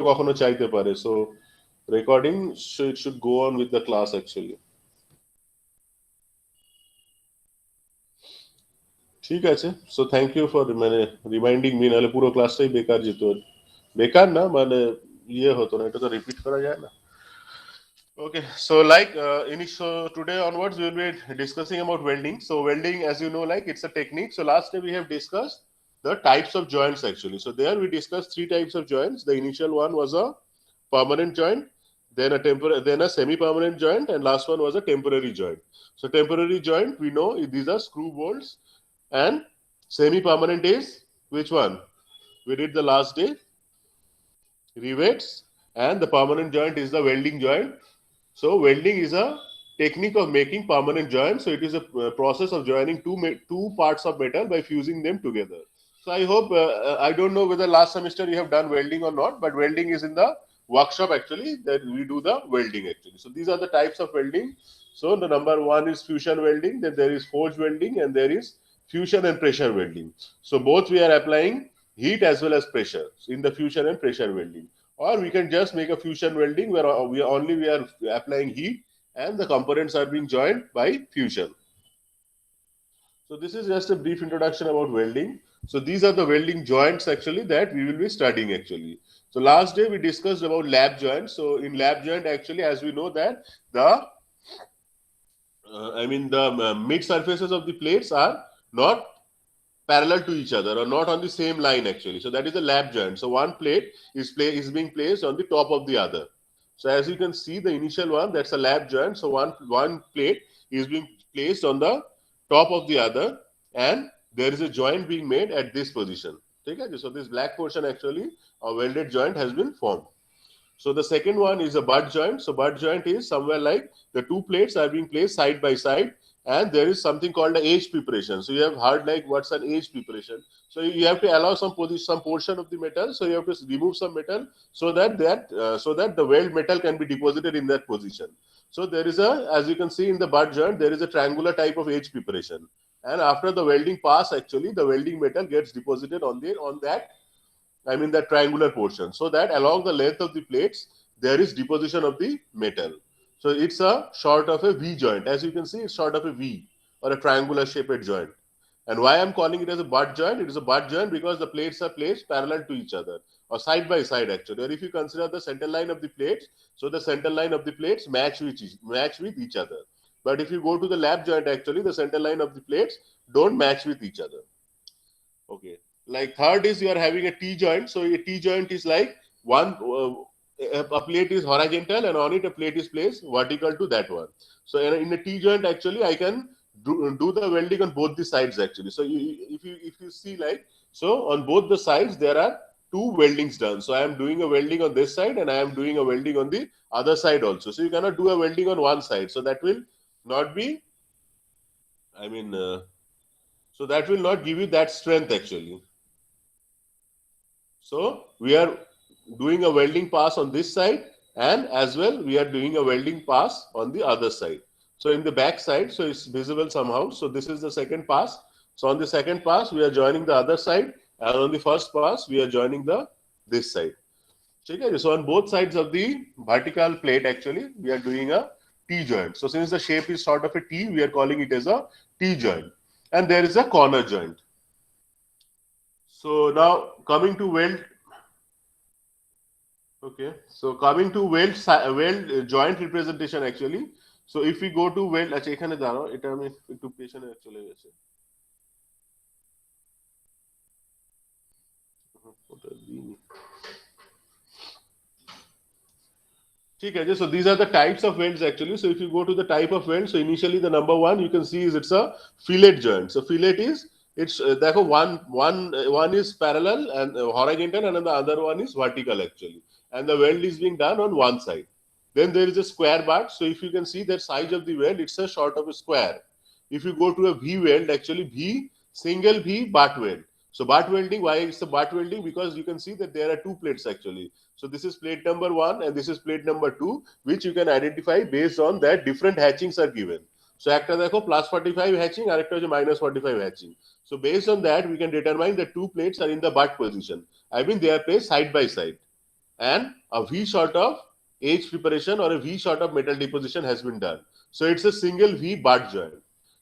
কখনো চাইতে পারে। So recording should go on with the class actually. ঠিক আছে, সো থ্যাংক ইউ ফর মানে রিমাইন্ডিং মি, নাহলে পুরো ক্লাসটাই বেকার যেত। বেকার না মানে ইয়ে হতো না, এটা তো রিপিট করা যায় না। Okay, so like so today onwards we will be discussing about welding. So welding, as you know, like it's a technique. So last day we have discussed the types of joints actually. So there we discussed three types of joints. The initial one was a permanent joint, then then a semi-permanent joint, and last one was a temporary joint. So temporary joint, we know these are screw bolts, and semi-permanent is which one? We did the last day, rivets, and the permanent joint is the welding joint. So welding is a technique of making permanent joints. So it is a process of joining two parts of metal by fusing them together. So I hope I don't know whether last semester you have done welding or not, but welding is in the workshop actually that we do the welding actually. So these are the types of welding. So the number one is fusion welding, then there is forge welding, and there is fusion and pressure welding. So both we are applying heat as well as pressure in the fusion and pressure welding, or we can just make a fusion welding where we are applying heat and the components are being joined by fusion. So this is just a brief introduction about welding. So these are the welding joints actually that we will be studying actually. So last day we discussed about lap joints. So in lap joint actually, as we know that the the mid surfaces of the plates are not parallel to each other or not on the same line actually. So that is a lap joint. So one plate is being placed on the top of the other. So as you can see, the initial one, that's a lap joint. So one plate is being placed on the top of the other, and there is a joint being made at this position. Okay? So this black portion actually, a welded joint has been formed. So the second one is a butt joint. So butt joint is somewhere like the two plates are being placed side by side, and there is something called the edge preparation. So you have heard like what's an edge preparation. So you have to allow some portion of the metal. So you have to remove some metal so that the weld metal can be deposited in that position. So there is as you can see in the butt joint, there is a triangular type of edge preparation. And after the welding pass, actually the welding metal gets deposited on that, the triangular portion, so that along the length of the plates there is deposition of the metal. So it's a sort of a V joint. As you can see, it's sort of a V or a triangular shaped joint. And why I'm calling it as a butt joint? It is a butt joint because the plates are placed parallel to each other or side by side actually. Or if you consider the center line of the plates, so the center line of the plates match with each other. But if you go to the lap joint, actually the center line of the plates don't match with each other. Okay. Like third is you are having a T joint. So a T joint is like a plate is horizontal and on it a plate is placed vertical to that one. So in a T joint actually I can do the welding on both the sides actually. So if you see like, so on both the sides there are two weldings done. So I am doing a welding on this side and I am doing a welding on the other side also. So you cannot do a welding on one side. So that will not be, I mean, so that will not give you that strength actually. So we are doing a welding pass on this side, and as well we are doing a welding pass on the other side. So in the back side, so it's visible somehow. So this is the second pass. So on the second pass, we are joining the other side, and on the first pass, we are joining the this side. Okay, so on both sides of the vertical plate, actually, we are doing a T joint. So since the shape is sort of a T, we are calling it as a T joint. And there is a corner joint. So now coming to weld. Okay, so coming to weld joint representation actually. So if we go to weld, আচ্ছা এখানে দাঁড়াও, এটা আমি একটু পেছনে চলে গেছে। Okay, so these are the types of welds actually. So if you go to the type of weld, so initially the number one you can see is it's a fillet joint. So fillet is one is parallel and horizontal, and the other one is vertical actually, and the weld is being done on one side. Then there is a square butt. So if you can see the size of the weld, it's a sort of a square. If you go to a V weld, actually single V butt weld. So butt welding, why it's a butt welding? Because you can see that there are two plates actually. So this is plate number 1 and this is plate number 2, which you can identify based on that different hatchings are given. So একটা দেখো plus 45 hatching, আরেকটা হচ্ছে minus 45 hatching. So based on that, we can determine the two plates are in the butt position. I mean they are placed side by side. and a V short of edge preparation or a V short of metal deposition has been done. So it's a single V butt joint.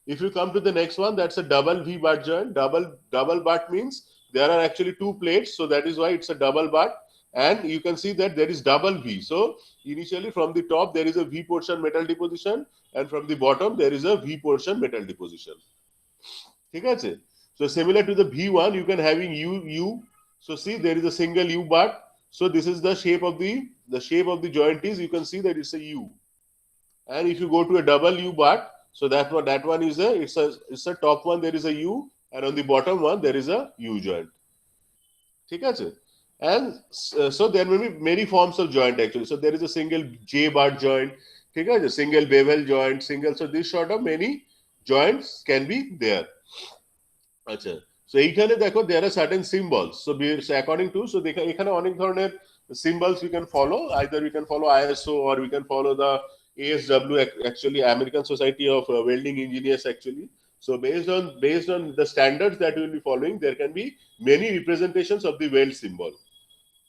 If you come to the next one, that's a double V butt joint. Double butt means there are actually two plates, so that is why it's a double butt. And you can see that there is double V. So initially from the top there is a V portion metal deposition, and from the bottom there is a V portion metal deposition. Okay? So similar to the V1, you can having U. So see, there is a single U butt. So this is the shape of the joint is, you can see that it's a U. And if you go to a double U butt, so that one is it's a top one, there is a U, and on the bottom one there is a U joint. Okay? And so there may be many forms of joint actually. So there is a single J butt joint, okay, a single bevel joint, single. So this sort of many joints can be there. আচ্ছা, so এইখানে দেখো there are certain symbols. So according to, so এখানে অনেক ধরনের symbols we can follow. Either we can follow ISO or we can follow the ASW, actually American Society of Welding Engineers actually. So based on the standards that we will be following, there can be many representations of the weld symbol.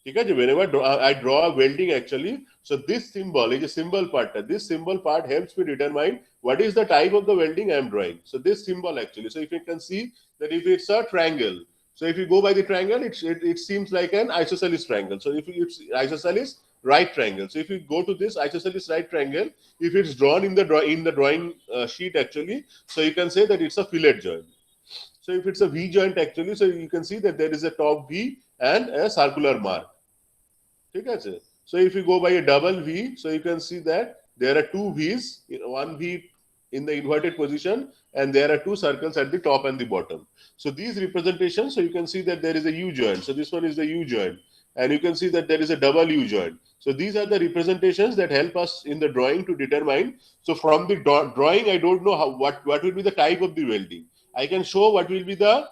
Okay, whenever I draw a welding actually, so this symbol is a symbol part. This symbol part helps me determine what is the type of the welding I am drawing. So this symbol actually, so if you can see that if it's a triangle, so if you go by the triangle, it seems like an isosceles triangle. So if it's isosceles right triangle, so if you go to this isosceles right triangle, if it's drawn in the drawing sheet actually, so you can say that it's a fillet joint. So if it's a V joint actually, so you can see that there is a top V and a circular mark. Okay? So if you go by a double V, so you can see that there are two V's, one V in the inverted position, and there are two circles at the top and the bottom. So these representations, so you can see that there is a U joint. So this one is the U joint, and you can see that there is a double U joint. So these are the representations that help us in the drawing to determine. So from the drawing, I don't know what will be the type of the welding. I can show what will be the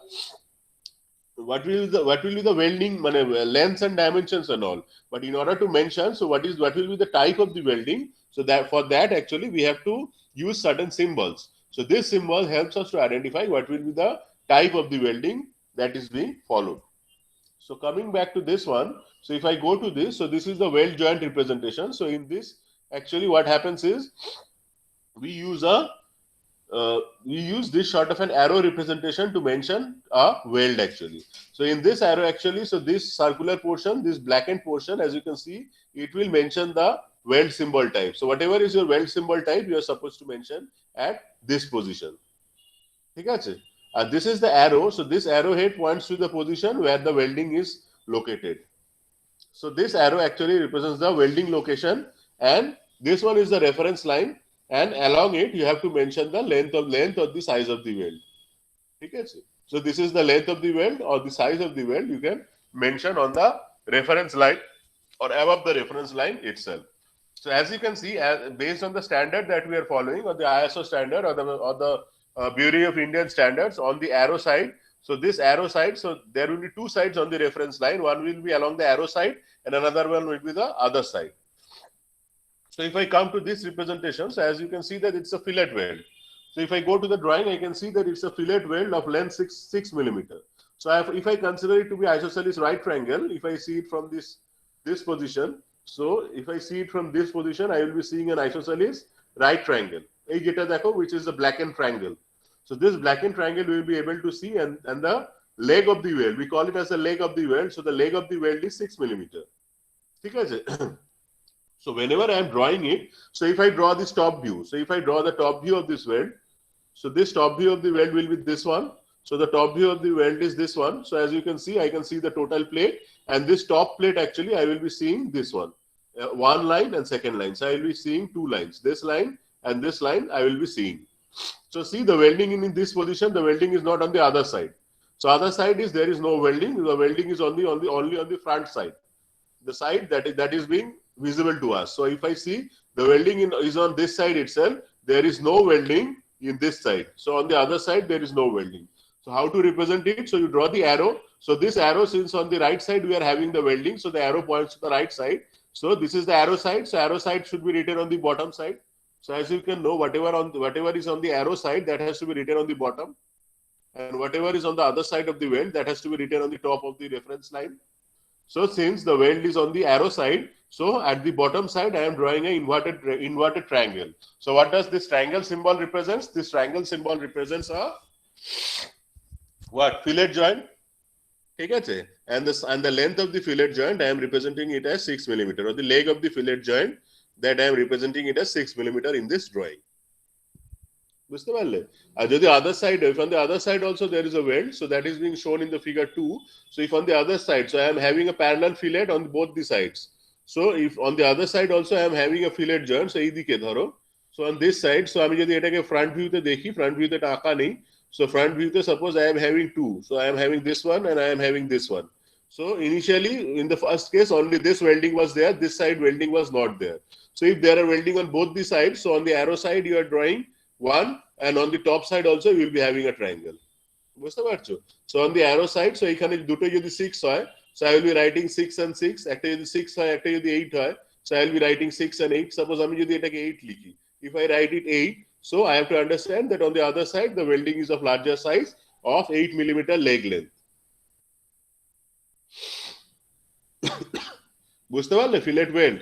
welding lengths and dimensions and all, but in order to mention, so what will be the type of the welding, so that for that actually we have to use certain symbols. So this symbol helps us to identify what will be the type of the welding that is being followed. So coming back to this one, so if I go to this, so this is the weld joint representation. So in this actually what happens is we use this sort of an arrow representation to mention a weld actually. So in this arrow actually, so this circular portion, this blackened portion, as you can see, it will mention the weld symbol type. So whatever is your weld symbol type, you are supposed to mention at this position. Okay? This is the arrow. So this arrowhead points to the position where the welding is located. So this arrow actually represents the welding location, and this one is the reference line. And along it, you have to mention the length or the size of the weld. Okay? So this is the length of the weld or the size of the weld. You can mention on the reference line or above the reference line itself. So as you can see, based on the standard that we are following, or the ISO standard or the Bureau of Indian Standards, on the arrow side. So this arrow side, so there will be two sides on the reference line. One will be along the arrow side, and another one will be the other side. So if I come to this representation, so as you can see that it's a fillet weld. So if I go to the drawing, I can see that it's a fillet weld of length 6 millimeter. So if I consider it to be isosceles right triangle, if I see it from this position, so if I see it from this position, I will be seeing an isosceles right triangle. Which is the blackened triangle. So this blackened triangle we will be able to see, and the leg of the weld, we call it as the leg of the weld. So the leg of the weld is 6 millimeter. Okay? So whenever I am drawing it, so if I draw this top view, so if I draw the top view of this weld, so this top view of the weld will be this one. So the top view of the weld is this one. So as you can see, I can see the total plate, and this top plate actually I will be seeing this one, one line and second line. So I will be seeing two lines, this line and this line I will be seeing. So see, the welding in this position, the welding is not on the other side. So other side is there is no welding. The welding is only on the front side, the side that is being visible to us. So if I see the welding is on this side itself, there is no welding in this side. So on the other side there is no welding. So how to represent it? So you draw the arrow. So this arrow, since on the right side we are having the welding, so the arrow points to the right side. So this is the arrow side. So arrow side should be written on the bottom side. So as you can know, whatever is on the arrow side, that has to be written on the bottom, and whatever is on the other side of the weld, that has to be written on the top of the reference line. So since the weld is on the arrow side, so at the bottom side I am drawing an inverted triangle. So what does this triangle symbol represents? This triangle symbol represents a what? Fillet joint. ठीक है? And the length of the fillet joint I am representing it as 6 mm, or the leg of the fillet joint that I am representing it as 6 mm in this drawing. বুঝতে পারলে? আর যদি other side, if on the other side also there is a weld, so that is being shown in the figure 2. So if on the other side, so I am having a parallel fillet on both the sides. So if on the other side also I am having a fillet joint, so এইদিকে ধরো, so on this side, so আমি যদি এটাকে front view তে দেখি, front view তে এটা আঁকা নেই, so front view তে suppose I am having two, so I am having this one and I am having this one. So initially in the first case only this welding was there, this side welding was not there. So if there are welding on both the sides, so on the arrow side you are drawing one, and on the top side also you will be having a triangle. বুঝতে পারছো? So on the arrow side, so এখানে দুটো যদি 6 হয়, so I will be writing 6 and 6, একটা যদি 6 হয় একটা যদি 8 হয়, so I will be writing 6 and 8. Suppose আমি যদি এটাকে 8 লিখি, if I write it 8, so I have to understand that on the other side the welding is of larger size of 8 mm leg length. বুঝতে পারলে? fillet weld.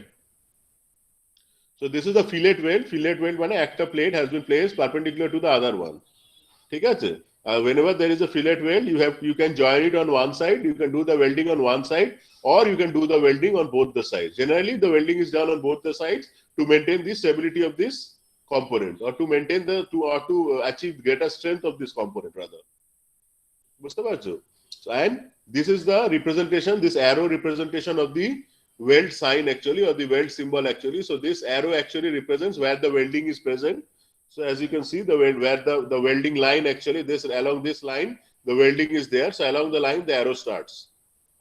So this is the fillet weld. Fillet weld মানে একটা plate has been placed perpendicular to the other one. ঠিক আছে? Whenever there is a fillet weld, you can join it on one side, you can do the welding on one side, or you can do the welding on both the sides. Generally, the welding is done on both the sides to maintain the stability of this component, or to maintain to achieve greater strength of this component rather. বুঝতে পারছো? And this is the representation, this arrow representation of the weld sign actually, or the weld symbol actually. So this arrow actually represents where the welding is present. So as you can see, the weld, where the welding line actually, this along this line the welding is there, so along the line the arrow starts.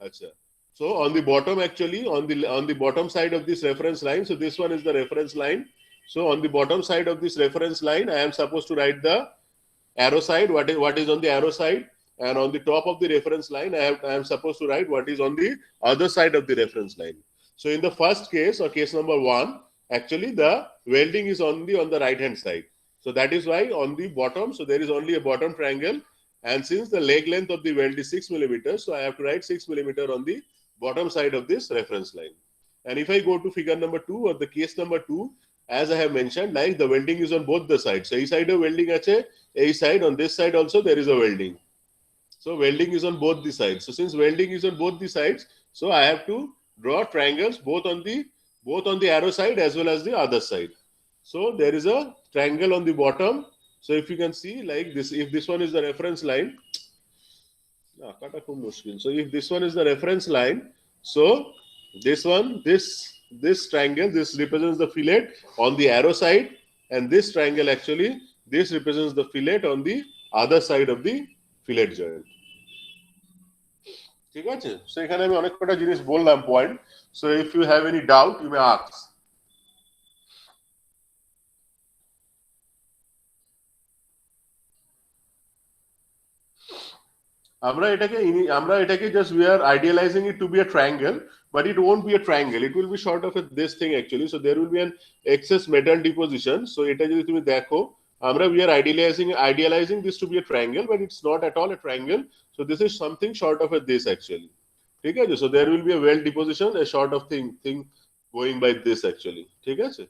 Achha. So on the bottom actually, on the bottom side of this reference line, so this one is the reference line. So on the bottom side of this reference line I am supposed to write the arrow side, what is on the arrow side, and on the top of the reference line I am supposed to write what is on the other side of the reference line. So in the first case, or case number 1, actually the welding is on the right hand side. So that is why on the bottom, so there is only a bottom triangle, and since the leg length of the weld is 6 mm, so I have to write 6 mm on the bottom side of this reference line. And if I go to figure number 2, or the case number 2, as I have mentioned, like the welding is on both the sides. So এই side of welding আছে, এই side, on this side also there is a welding. So welding is on both the sides. So since welding is on both the sides, so I have to draw triangles both on the arrow side as well as the other side. So there is a triangle on the bottom. So if you can see like this, if this one is the reference line, so if this one is the reference line, so this one, this triangle, this represents the fillet on the arrow side, and this triangle actually, this represents the fillet on the other side of the fillet joint. ঠিক আছে? So এখানে আমি অনেক কটা জিনিস বললাম point. So if you have any doubt, you may ask. আমরা এটাকে just we are idealizing it to be a triangle, but it won't be a triangle. It will be sort of this thing actually. So there will be an excess metal deposition. So এটা যদি তুমি দেখো, we are idealizing this to be a triangle, but it's not at all a triangle. So this is something short of this actually. ঠিক আছে? So there will be a weld deposition, a sort of thing going by this actually. ঠিক আছে?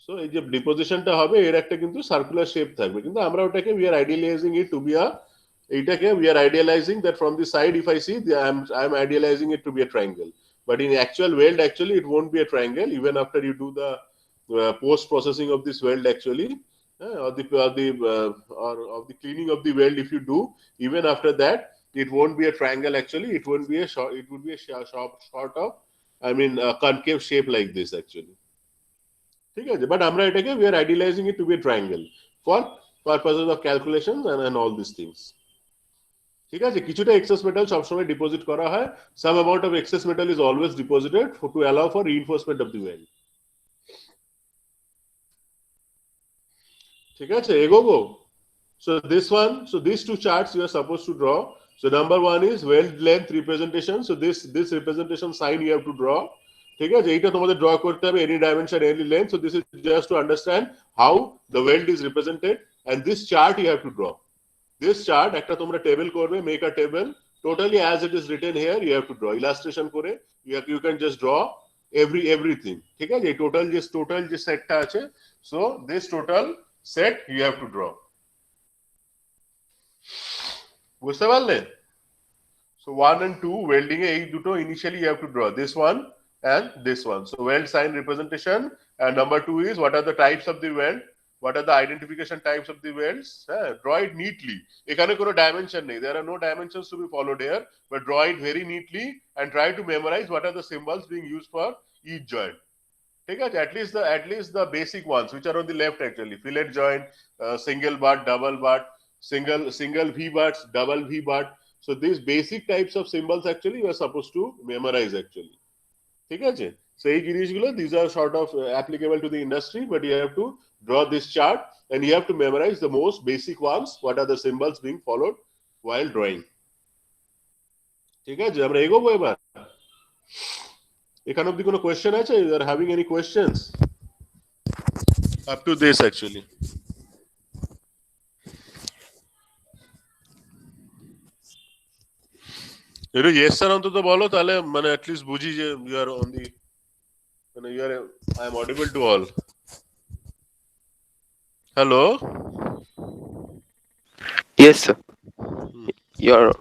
So এই যে ডিপোজিশনটা হবে এর একটা কিন্তু সার্কুলার শেপ থাকবে, কিন্তু আমরা ওটাকে we are idealizing it to be a we are idealizing that from the side, if I see, I am idealizing it to be a triangle. But in actual weld, actually, it won't be a triangle. Even after you do the post processing of this weld, actually, or the cleaning of the weld, if you do, even after that, it won't be a triangle. Actually, it won't be a short. It would be a sort of, I mean, a concave shape like this. Actually, okay. But we are idealizing it to be a triangle for purposes of calculations and all these things. ঠিক আছে? কিছুটা access metal সবসময় deposit করা হয়. Some amount of excess metal is always deposited to allow for reinforcement of the weld. ঠিক আছে? এগোবো. So this one, so these two charts you are supposed to draw. So number 1 is weld length representation. So this representation sign you have to draw. ঠিক আছে? এইটা তোমাদের draw করতে হবে, any dimension, any length. So this is just to understand how the weld is represented, and this chart you have to draw. This chart একটা তোমরা table করবে, make a table. totally as it is written here, you have to draw illustration kore. You can just draw everything. ঠিক আছে, total যে সেটটা আছে, so this total set you have to draw. বুঝতে পারলে? So 1 and 2 welding এই দুটো initially you have to draw this one and this one. So weld sign representation, and number 2 is what are the types of the weld, what are the identification types of the welds. Draw it neatly. এখানে কোনো dimension নেই, there are no dimensions to be followed here, but draw it very neatly and try to memorize what are the symbols being used for each joint. ঠিক আছে, at least the basic ones which are on the left actually, fillet joint, single butt, double butt, single V butts, double V butt. So these basic types of symbols actually you are supposed to memorize actually. ঠিক আছে, so এই জিনিসগুলো, these are sort of applicable to the industry, but you have to draw this chart and you have to memorize the most basic ones, what are the symbols being followed while drawing. ঠিক আছে, আমরা এগোবো এবার। এখানে অবধি কোনো question আছে? You are having any questions up to this actually? একটু yes sir অন্তত বলো, তাহলে মানে at least বুঝি যে you are on the, মানে I am audible to all. Hello? Yes, sir. You're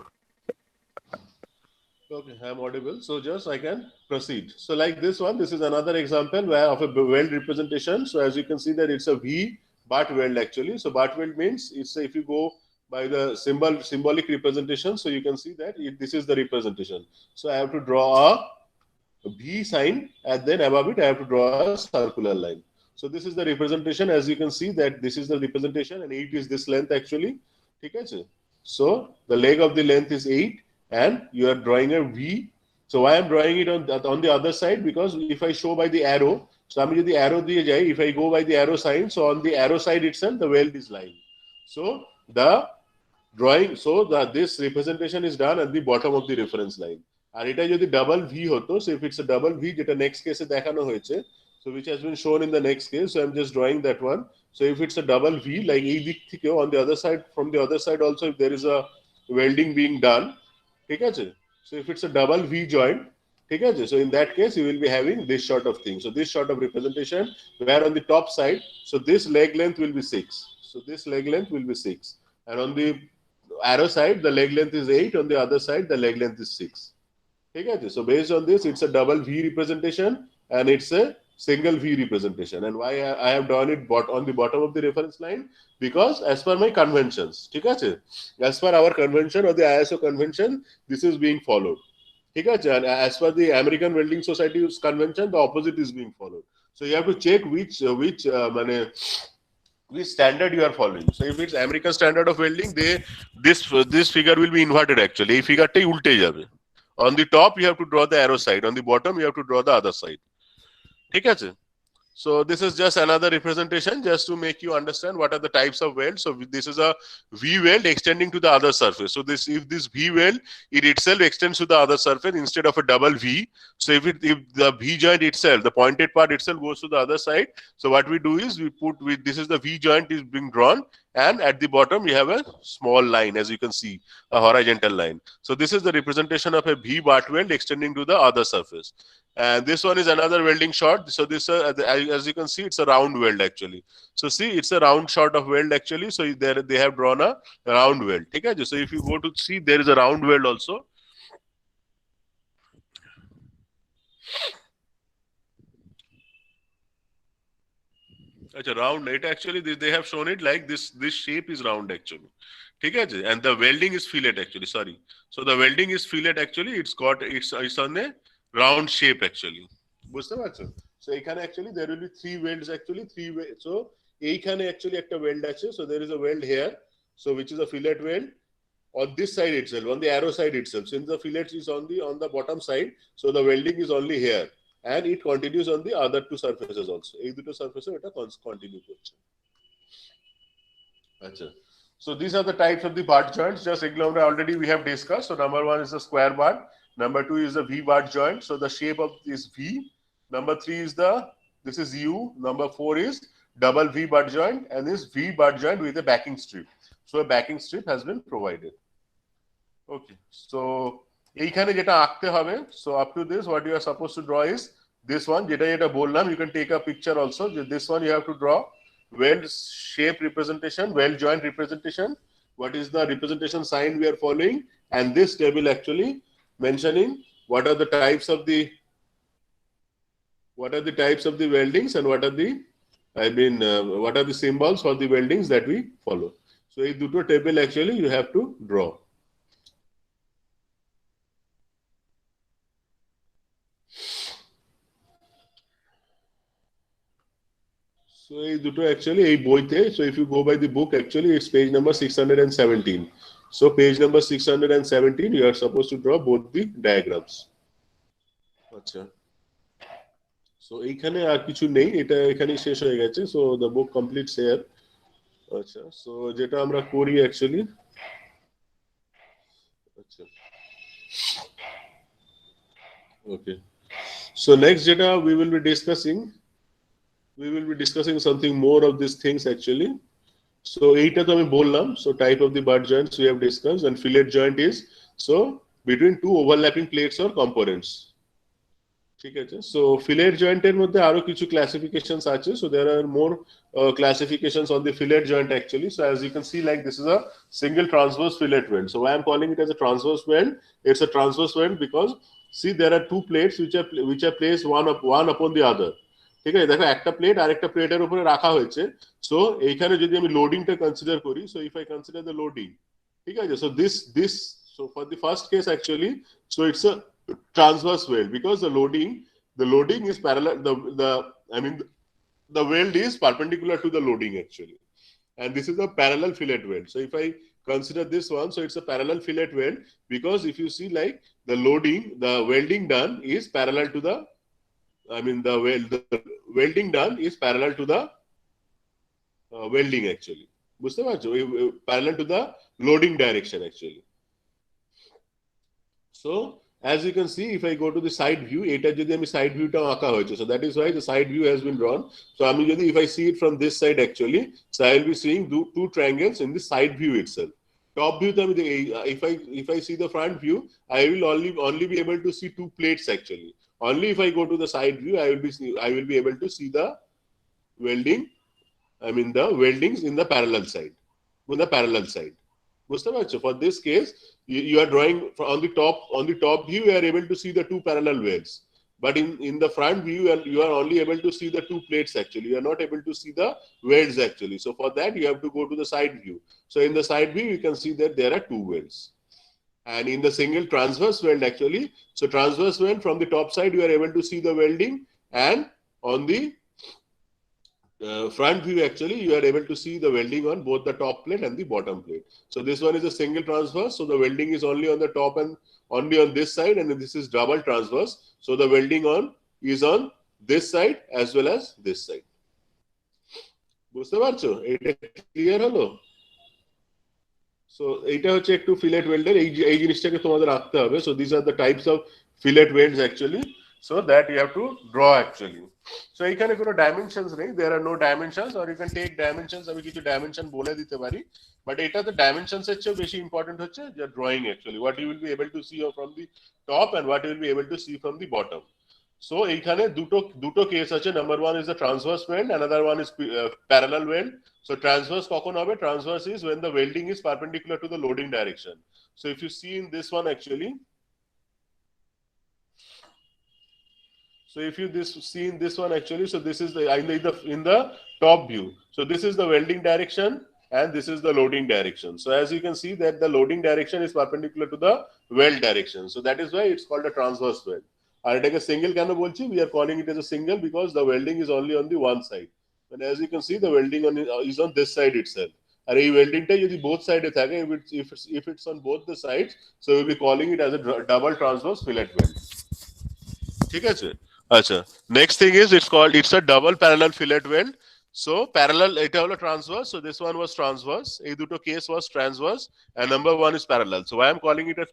Okay, I am audible. So just I can proceed. So like this one, this is another example where of a weld representation. So as you can see that it's a V butt weld actually. So butt weld means it's, if you go by the symbolic representation, so you can see that this is the representation. So I have to draw a V sign and then above it I have to draw a circular line. So this is the representation. As you can see that this is the representation and 8 is this length actually. ঠিক আছে? So the leg of the length is 8 and you are drawing a V. So why I am drawing it on the other side? Because if I show by the arrow, so আমি যদি arrow দিয়ে যাই, if I go by the arrow sign, so on the arrow side itself the weld is lying. So the drawing, so this representation is done at the bottom of the reference line. আর এটা যদি double V হতো, so if it's a double V যেটা next কেসে দেখানো হয়েছে, so which has been shown in the next case, so I'm just drawing that one. So if it's a double V, like এই দিক থেকেও on the other side, from the other side also if there is a welding being done, ঠিক আছে, so if it's a double V joint, ঠিক আছে, so in that case you will be having this sort of thing. So this sort of representation where on the top side, so this leg length will be 6, so this leg length will be 6, and on the arrow side the leg length is 8, on the other side the leg length is 6. ঠিক আছে, so based on this it's a double V representation and it's a single V representation. And why I have done it on the bottom of the reference line? Because as per my conventions, ঠিক আছে, as per our convention or the ISO convention, this is being followed. ঠিক আছে, and as per the American Welding Society's convention, the opposite is being followed. So you have to check which standard you are following. So if it's American standard of welding, this figure will be inverted actually. এই ফিগারটাই উল্টে যাবে. On the top you have to draw the arrow side, on the bottom you have to draw the other side. ঠিক আছে, so this is just another representation just to make you understand what are the types of welds. So this is a V weld extending to the other surface. So if this V weld, it itself extends to the other surface instead of a double V. So if the V joint itself, the pointed part itself goes to the other side, so what we do is this is the V joint is being drawn, and at the bottom you have a small line, as you can see, a horizontal line. So this is the representation of a V butt weld extending to the other surface. And this one is another welding shot. So this, as you can see, it's a round weld actually. So see, it's a round shot of weld actually. So there they have drawn a round weld. Okay? So if you go to see, there is a round weld also. Round. It actually they have shown it like this. This shape is round actually. Okay? And the welding is fillet actually. Sorry. So the welding is fillet actually. It's on a round shape actually. বুঝতে পারছো? So এখানে actually there will be 3 welds actually, 3 welds. So এইখানে actually একটা weld আছে. So there is a weld here, so which is a fillet weld on this side itself, on the arrow side itself. Since the fillet is on the bottom side, so the welding is only here and it continues on the other 2 surfaces also. এই দুটো সারফেসে এটা continue করছে। আচ্ছা, so these are the types of the butt joints. Just example already we have discussed. So number 1 is the square butt. Number 2 is the V butt joint. So the shape of this V. Number 3 is this is U. Number 4 is double V butt joint, and this V butt joint with a backing strip. So a backing strip has been provided. Okay, so এইখানে যেটা আঁকতে হবে, so up to this what you are suppose to draw is this one, যেটা বললাম, you can take a picture also. This one you have to draw weld shape representation, weld joint representation, what is the representation sign we are following, and this table actually mentioning what are the types of the weldings and what are the what are the symbols for the weldings that we follow. So এই দুটো table actually you have to draw. So এই দুটো actually এই বইতে, so if you go by the book actually it's page number 617. So page number 617 you are supposed to draw both the diagrams. আচ্ছা, so এইখানে আর কিছু নেই, এটা এখানেই শেষ হয়ে গেছে, so the book completes here. আচ্ছা, so যেটা আমরা করি actually, আচ্ছা, okay, so next যেটা we will be discussing something more of these things actually. So এইটা তো আমি বললাম, so type of the butt joints we have discussed, and fillet joint is so between two overlapping plates or components. ঠিক আছে, so fillet joint এর মধ্যে আরো কিছু classifications আছে, so there are more classifications on the fillet joint actually. So as you can see, like this is a single transverse fillet weld. So why I'm calling it as a transverse weld, it's a transverse weld because see there are two plates which are placed one upon the other. ঠিক আছে, দেখো একটা plate আর একটা প্লেটের উপরে রাখা হয়েছে, so এইখানে যদি আমি লোডিংটা কনসিডার করি, so if I consider the loading, ঠিক আছে, so this so for the first case actually, so it's a transverse weld because the loading is parallel, the I mean the weld is perpendicular to the loading actually, and this is a parallel fillet weld. So if I consider this one, so it's a parallel fillet weld because if you see like the welding done is parallel to the, the welding done is parallel to the welding actually. বুঝতে পারছো, parallel to the loading direction actually. So as you can see, if I go to the side view, এটা যদি আমি side view টা আঁকা হয়েছে, so that is why the side view has been drawn. So আমি যদি if I see it from this side actually, so I will be seeing two triangles in the side view itself. Top view তে আমি if I see the front view, I will only be able to see two plates actually. Only if I go to the side view, I will be able to see the welding, the weldings in the parallel side, with the parallel side. বুঝতে পারছো? For this case, you are drawing on the top view, you are able to see the two parallel welds. But in the front view, you are only able to see the two plates actually. You are not able to see the welds actually. So for that, you have to go to the side view. So in the side view, you can see that there are two welds. And in the single transverse weld actually, so transverse weld from the top side, you are able to see the welding, and on the front view actually you are able to see the welding on both the top plate and the bottom plate. So this one is a single transverse, so the welding is only on the top and only on this side, and this is double transverse, so the welding is on this side as well as this side. বুঝতে পারছো, এটা clear হলো? So এইটা হচ্ছে একটু fillet ওয়েল্ডের এই জিনিসটাকে তোমাদের রাখতে হবে. So this are the types of fillet welds actually, so that you have to draw actually. So এইখানে কোনো ডাইমেনশনস নেই, there are no dimensions, or you can take dimensions, আমি কিছু ডাইমেনশন বলে দিতে পারি, বাট এটাতে ডাইমেনশনস এর চেয়ে বেশি ইম্পর্টেন্ট হচ্ছে যে drawing actually, what you will be able to see from the top and what you will be able to see from the bottom. So এইখানে দুটো কেস আছে. Number one is the transverse weld, another one is parallel weld. So transverse কখন হবে? Transverse is when the welding is perpendicular to the loading direction. So if you see in this one actually, so if you see in this one actually, so this is in the top view. So this is the welding direction and this is the loading direction. So as you can see that the loading direction is perpendicular to the weld direction. So that is why it's called a transverse weld. আর এটাকে single কেন বলছি? We are calling it as a single because the welding is only on the one side. And as you can see, the welding is on this side itself. আর এই weldingটা যদি both side থাকে, if it's on both the sides, so we'll be calling it as a double transverse fillet weld. ঠিক আছে? আচ্ছা, next thing is it's a double parallel fillet weld. So parallel, এটা হলো transverse, so this one was transverse, এই দুটো case was transverse, and number one is parallel. So why I'm calling it as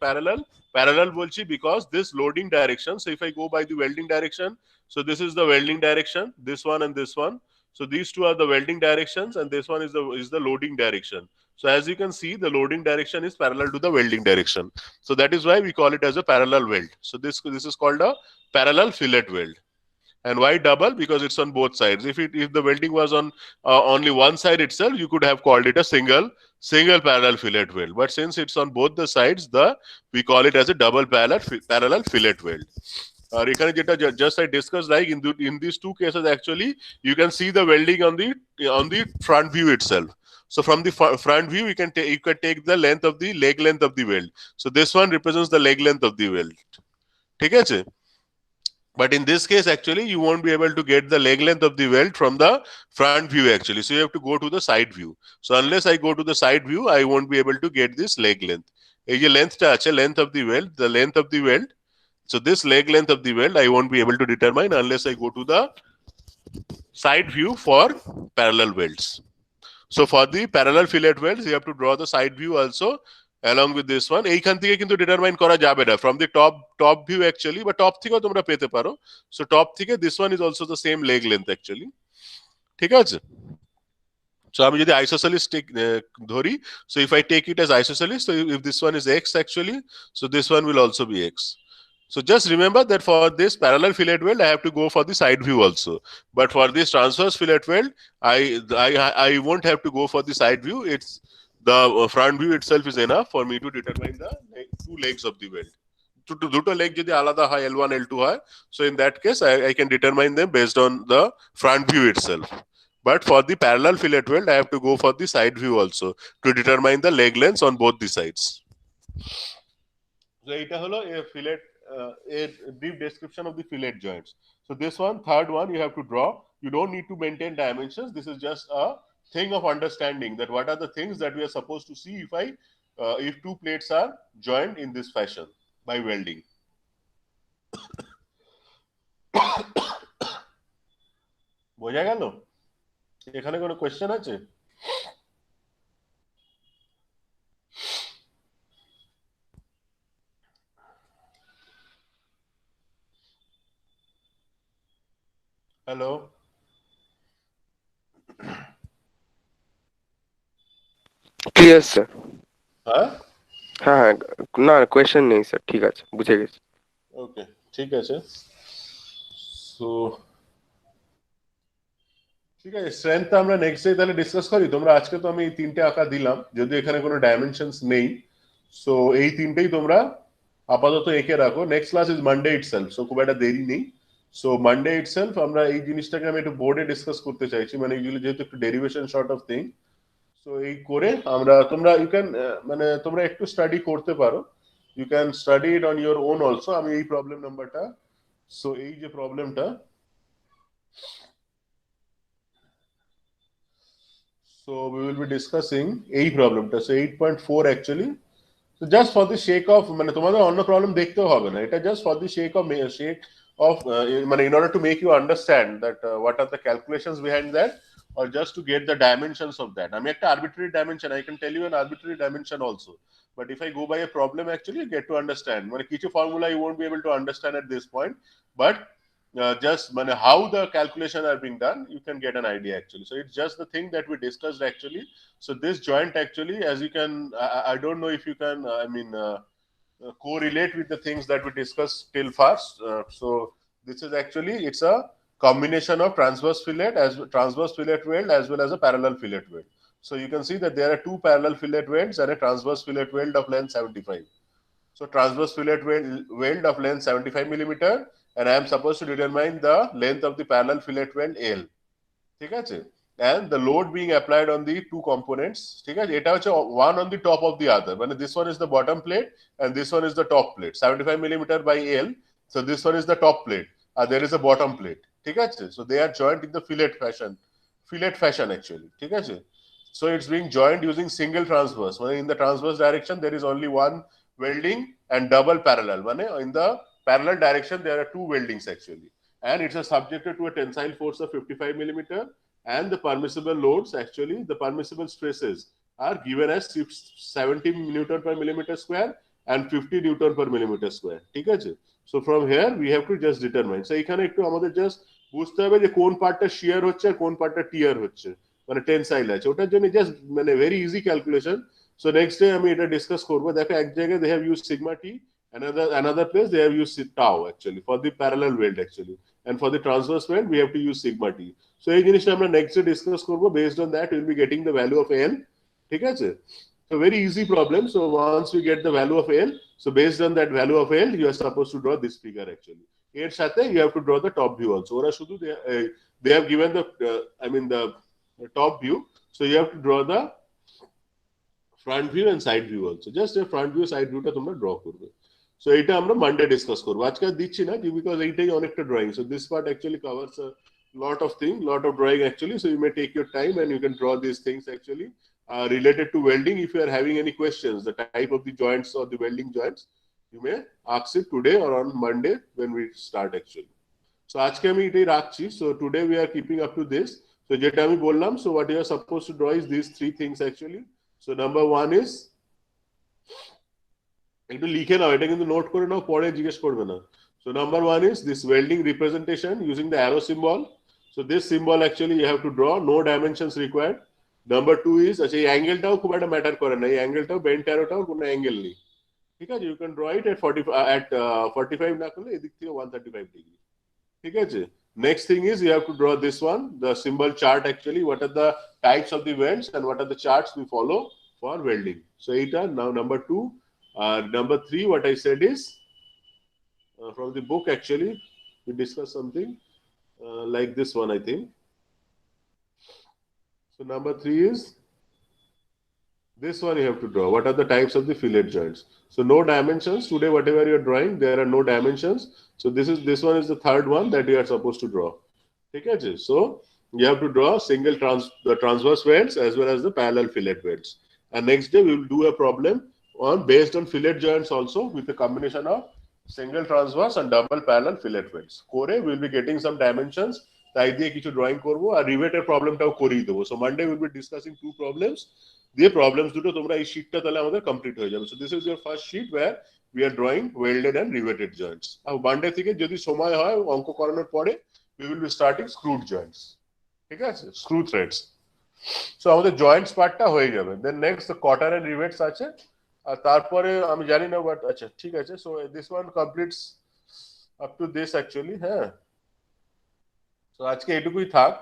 parallel বলছি because this loading direction, so if I go by the welding direction, so this is the welding direction, this one and this one. So these two are the welding directions and this one is the loading direction. So as you can see, the loading direction is parallel to the welding direction. So that is why we call it as a parallel weld. So this is called a parallel fillet weld. And why double? Because it's on both sides. If the welding was on only one side itself, you could have called it a single parallel fillet weld. But since it's on both the sides, we call it as a double parallel fillet weld. এখানে যেটা just I discussed, like in these two cases actually you can see the welding on the front view itself. So from the front view you can take the length of the leg length of the weld. So this one represents the leg length of the weld. ঠিক আছে? But in this case, actually, you won't be able to get the leg length of the weld from the front view, actually. So you have to go to the side view. So unless I go to the side view, I won't be able to get this leg length. এই যে lengthটা আছে, length of the weld, the length of the weld. So this leg length of the weld, I won't be able to determine unless I go to the side view for parallel welds. So for the parallel fillet welds, you have to draw the side view also along with this one. এইখান থেকে কিন্তু determine করা যাবে না from the top view actually, but top থেকেও তোমরা পেতে পারো. So top থেকে this one is also the same leg length actually. ঠিক আছে? So আমি যদি isosceles ধরি, so if I take it as isosceles, so if this one is x actually, so this one will also be x. So just remember that for this parallel fillet weld, I have to go for the side view also. But for this transverse fillet weld, I won't have to go for the side view. It's the front view itself is enough for me to determine the two legs of the weld. দুটো leg যদি আলাদা হয় L1 L2 হয়, so in that case I can determine them based on the front view itself. But for the parallel fillet weld, I have to go for the side view also to determine the leg lengths on both the sides. So এটা হলো a fillet, a brief description of the fillet joints. So this one, third one, you have to draw. You don't need to maintain dimensions. This is just a thing of understanding that what are the things that we are supposed to see if two plates are joined in this fashion by welding. বোঝা গেল? এখানে কোনো question আছে? Hello? Clear sir. হ্যাঁ হ্যাঁ, না question নেই sir, ঠিক আছে, বুঝে গেছি। ওকে, ঠিক আছে। সো ঠিক আছে, স্ট্রেংথটা আমরা নেক্সট ডে তাহলে ডিসকাস করি। তোমরা আজকে তো আমি এই তিনটে আঁকা দিলাম, যদি এখানে কোনো ডাইমেনশনস নেই, সো এই তিনটেই তোমরা আপাতত এঁকে রাখো। Next class is Monday itself, so খুব একটা দেরি নেই। সো মানডে ইটসেলফ আমরা এই জিনিসটাকে আমি একটু বোর্ডে ডিসকাস করতে চাইছি, মানে এইগুলো যেহেতু একটু derivation short of thing. So এই করে তোমরা ইউ ক্যান মানে তোমরা একটু স্টাডি করতে পারো, you can study it on your own also. আমি এই প্রবলেম নাম্বারটা, সো এই যে প্রবলেমটা, so we will be discussing এই প্রবলেমটা, so 8.4 actually. So just for the sake of মানে তোমাদের অন্য প্রবলেম দেখতেও হবে না, এটা just for the sake of মানে in order to make you understand that what are the calculations behind that, or just to get the dimensions of that. আমি একটা arbitrary dimension, I can tell you an arbitrary dimension also, but if I go by a problem actually you get to understand মানে কিছু formula you won't be able to understand at this point, but just how the calculation are being done, you can get an idea actually. So it's just the thing that we discussed actually. So this joint actually, as you can, I don't know if you can, correlate with the things that we discussed till first. So this is actually, it's a combination of transverse fillet weld as well as a parallel fillet weld. So you can see that there are two parallel fillet welds and a transverse fillet weld of length 75. So transverse fillet weld of length 75 millimeter, and I am supposed to determine the length of the parallel fillet weld L. ঠিক আছে? And the load being applied on the two components, ঠিক আছে? এটা হচ্ছে one on the top of the other, মানে this one is the bottom plate and this one is the top plate, 75 millimeter by L. So this one is the top plate and there is a bottom plate, ঠিক আছে? So they are joined in the fillet fashion actually, ঠিক আছে? So it's being joined using single transverse. When in the transverse direction there is only one welding and double parallel. When in the parallel direction there are two weldings actually, and it's subjected to a tensile force of 55 millimeter, and the permissible loads actually, the permissible stresses are given as 70 Newton per millimeter square and 50 Newton per millimeter square. ঠিক আছে? So from here we have to just determine. So এখানে একটু আমাদের just বুঝতে হবে যে কোন পার্টটা শিয়ার হচ্ছে আর কোন পার্টটা টিয়ার হচ্ছে। মানে টেনসাইল আছে, ওটার জন্য জাস্ট মানে very easy calculation. So next day আমি এটা ডিসকাস করবো। দেখো এক জায়গায় they have use sigma T, another place they have used tau actually for the parallel weld actually, and for the transverse weld we have to use sigma t. So এই জিনিসটা আমরা next day discuss করবো। based on that we will be getting the value of L, ঠিক আছে? So very easy problem. So once we get the value of L, so based on that value of L you are supposed to draw this figure actually. এর সাথে you have to draw the top view also. ওরা শুধু they have given the I mean the top view, so you have to draw the front view and side view also. Just a front view side view টা তোমরা draw করবে। So এটা আমরা Monday discuss করবো, আজকে আর দিচ্ছি না because এইটাই অনেকটা drawing. So this part actually covers lot of things, lot of drawing actually. So you may take your time and you can draw these things actually related to welding. If you are having any questions, the type of the joints or the welding joints, you may ask it today or on Monday when we start actually. So আজকে আমি এটাই রাখছি। So today we are keeping up to this. So যেটা আমি বললাম, so what you are supposed to draw is these three things actually. So number one is, একটু লিখে নাও, এটা কিন্তু নোট করে নাও, পরে জিজ্ঞেস করবে না। So number one is this welding representation using the arrow symbol. So this symbol actually you have to draw, no dimensions required. Number two is, আচ্ছা এই অ্যাঙ্গেলটাও খুব একটা ম্যাটার করে না, এই অ্যাঙ্গেলটাও বেন্ট অ্যারোটাও কোনো অ্যাঙ্গেল নেই, ঠিক আছে? ইউ ক্যান ড্র ইট এট 45 না করলে এদিক থেকে 135 ডিগ্রি, ঠিক আছে? Next thing is you have to draw this one, the symbol chart actually, what are the types of the welds and what are the charts we follow for welding. So এটা now number two. Number three, what I said is from the book actually, we discussed something like this one, I think. So number three is this one you have to draw. What are the types of the fillet joints? So no dimensions. Today, whatever you are drawing, there are no dimensions. So this one is the third one that you are supposed to draw. Okay, so you have to draw the transverse welds as well as the parallel fillet welds. And next day we will do a problem based on fillet joints also with a combination of single transverse and double parallel fillet welds. Core we will be getting some dimensions. তাই দিয়ে কিছু drawing করবো আর রিভেটের প্রবলেমটাও করিয়ে দেবো। So Monday will be discussing two problems, দিয়ে problems দুটো তোমরা এই শীটটা তাহলে আমাদের কমপ্লিট হয়ে যাবে। So this is your first sheet where we are drawing welded and riveted joints. আর মানডে থেকে যদি সময় হয় অঙ্ক করানোর পরে we will be starting screwed joints, ঠিক আছে? Screw threads. সো আমাদের জয়েন্টস পার্টটা হয়ে যাবে। দেন নেক্সট কটার এন্ড রিভেটস আছে, আর তারপরে আমি জানি না বাট আচ্ছা ঠিক আছে। So this one completes up to this actually. হ্যাঁ, তো আজকে এটুকুই থাক।